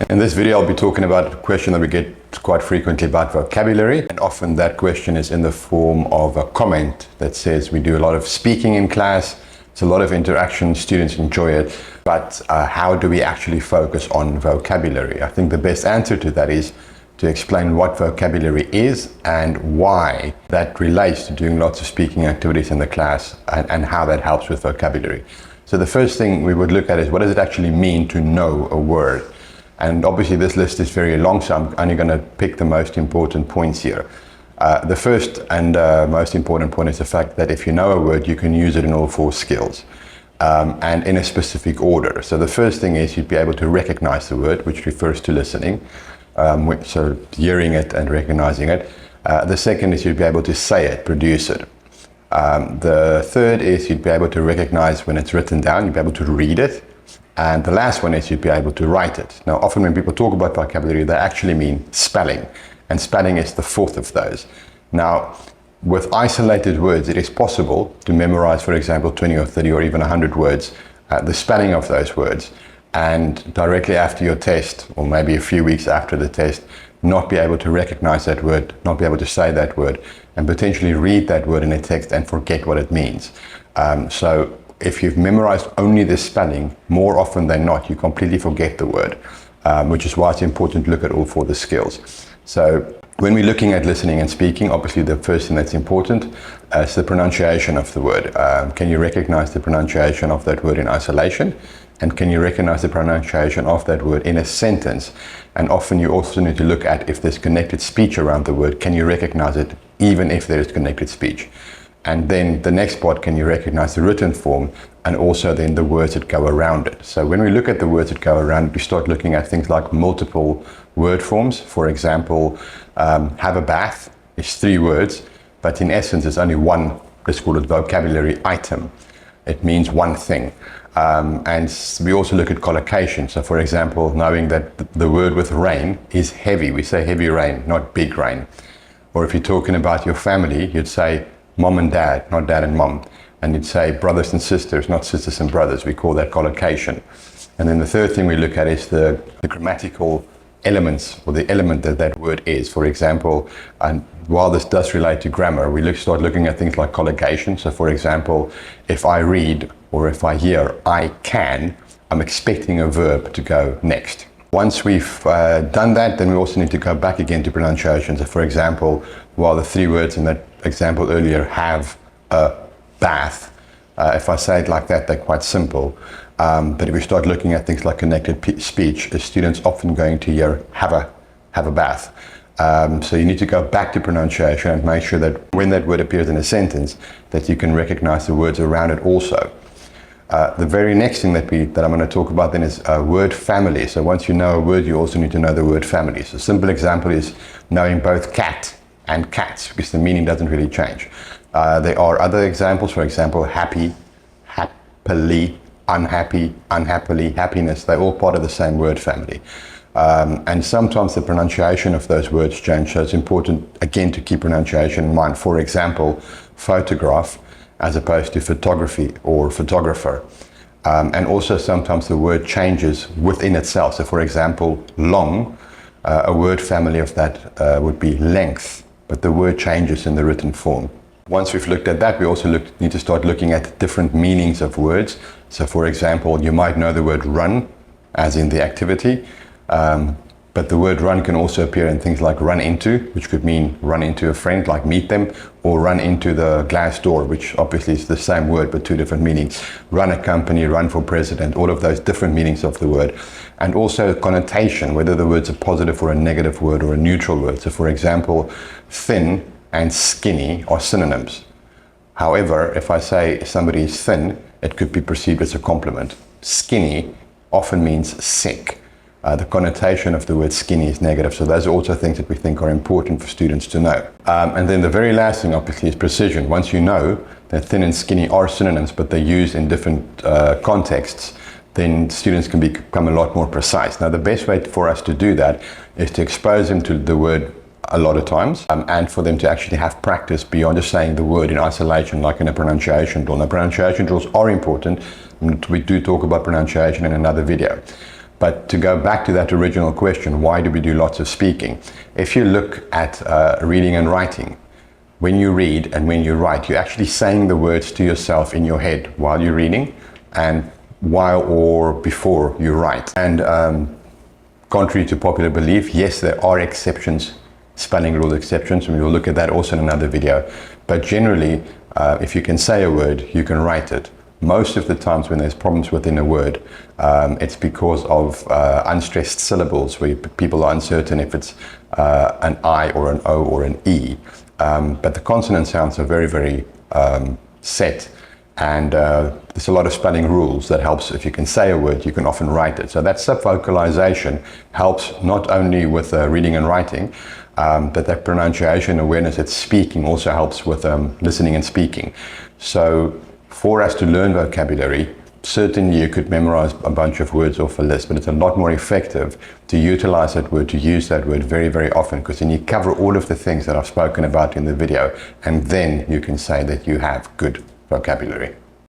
In this video, I'll be talking about a question that we get quite frequently about vocabulary, and often that question is in the form of a comment that says we do a lot of speaking in class, it's a lot of interaction, students enjoy it, but how do we actually focus on vocabulary? I think the best answer to that is to explain what vocabulary is and why that relates to doing lots of speaking activities in the class and how that helps with vocabulary. So the first thing we would look at is what does it actually mean to know a word? And obviously this list is very long, so I'm only going to pick the most important points here. The first and most important point is the fact that if you know a word, you can use it in all four skills and in a specific order. So the first thing is you'd be able to recognize the word, which refers to listening, so hearing it and recognizing it. The second is you'd be able to say it, produce it. The third is you'd be able to recognize when it's written down, you'd be able to read it. And the last one is you'd be able to write it. Now, often when people talk about vocabulary, they actually mean spelling. And spelling is the fourth of those. Now, with isolated words, it is possible to memorize, for example, 20 or 30 or even 100 words, the spelling of those words. And directly after your test, or maybe a few weeks after the test, not be able to recognize that word, not be able to say that word, and potentially read that word in a text and forget what it means. So if you've memorized only the spelling, more often than not, you completely forget the word, which is why it's important to look at all four of the skills. So when we're looking at listening and speaking, obviously the first thing that's important is the pronunciation of the word. Can you recognize the pronunciation of that word in isolation? And can you recognize the pronunciation of that word in a sentence? And often you also need to look at if there's connected speech around the word. Can you recognize it even if there is connected speech? And then the next part, can you recognize the written form and also then the words that go around it? So when we look at the words that go around it, we start looking at things like multiple word forms. For example, have a bath is 3 words, but in essence it's only one, let's call it vocabulary item. It means one thing. And we also look at collocation. So for example, knowing that the word with rain is heavy, we say heavy rain, not big rain. Or if you're talking about your family, you'd say mom and dad, not dad and mom. And you'd say brothers and sisters, not sisters and brothers. We call that collocation. And then the third thing we look at is the grammatical elements, or the element that that word is. For example, and while this does relate to grammar, we start looking at things like collocation. So for example, if I read or if I hear I can, I'm expecting a verb to go next. Once we've done that, then we also need to go back again to pronunciation. So for example, while the 3 words in that example earlier have a bath, if I say it like that, they're quite simple. But if we start looking at things like connected speech, a student's often going to hear have a bath. So you need to go back to pronunciation and make sure that when that word appears in a sentence, that you can recognize the words around it also. The very next thing that I'm going to talk about then is word family. So once you know a word, you also need to know the word family. So a simple example is knowing both cat and cats, because the meaning doesn't really change. There are other examples, for example, happy, happily, unhappy, unhappily, happiness. They're all part of the same word family. And sometimes the pronunciation of those words change, so it's important, again, to keep pronunciation in mind. For example, photograph as opposed to photography or photographer. And also sometimes the word changes within itself. So for example, long, a word family of that would be length, but the word changes in the written form. Once we've looked at that, we also need to start looking at different meanings of words. So for example, you might know the word run, as in the activity, but the word run can also appear in things like run into, which could mean run into a friend, like meet them, or run into the glass door, which obviously is the same word but 2 different meanings. Run a company, run for president, all of those different meanings of the word. And also connotation, whether the word's a positive or a negative word or a neutral word. So for example, thin and skinny are synonyms. However, if I say somebody is thin, it could be perceived as a compliment. Skinny often means sick. The connotation of the word skinny is negative. So those are also things that we think are important for students to know. And then the very last thing, obviously, is precision. Once you know that thin and skinny are synonyms, but they're used in different contexts, then students can become a lot more precise. Now, the best way for us to do that is to expose them to the word a lot of times, and for them to actually have practice beyond just saying the word in isolation, like in a pronunciation drill. Now, pronunciation drills are important. We do talk about pronunciation in another video. But to go back to that original question, why do we do lots of speaking? If you look at reading and writing, when you read and when you write, you're actually saying the words to yourself in your head while you're reading and while or before you write. And contrary to popular belief, yes, there are exceptions, spelling rule exceptions, and we'll look at that also in another video. But generally, if you can say a word, you can write it. Most of the times when there's problems within a word, it's because of unstressed syllables where people are uncertain if it's an I or an O or an E. But the consonant sounds are very, very set, and there's a lot of spelling rules that helps. If you can say a word, you can often write it. So that subvocalization helps not only with reading and writing, but that pronunciation awareness at speaking also helps with listening and speaking. So for us to learn vocabulary, certainly you could memorize a bunch of words off a list, but it's a lot more effective to utilize that word, to use that word very, very often, because then you cover all of the things that I've spoken about in the video, and then you can say that you have good vocabulary.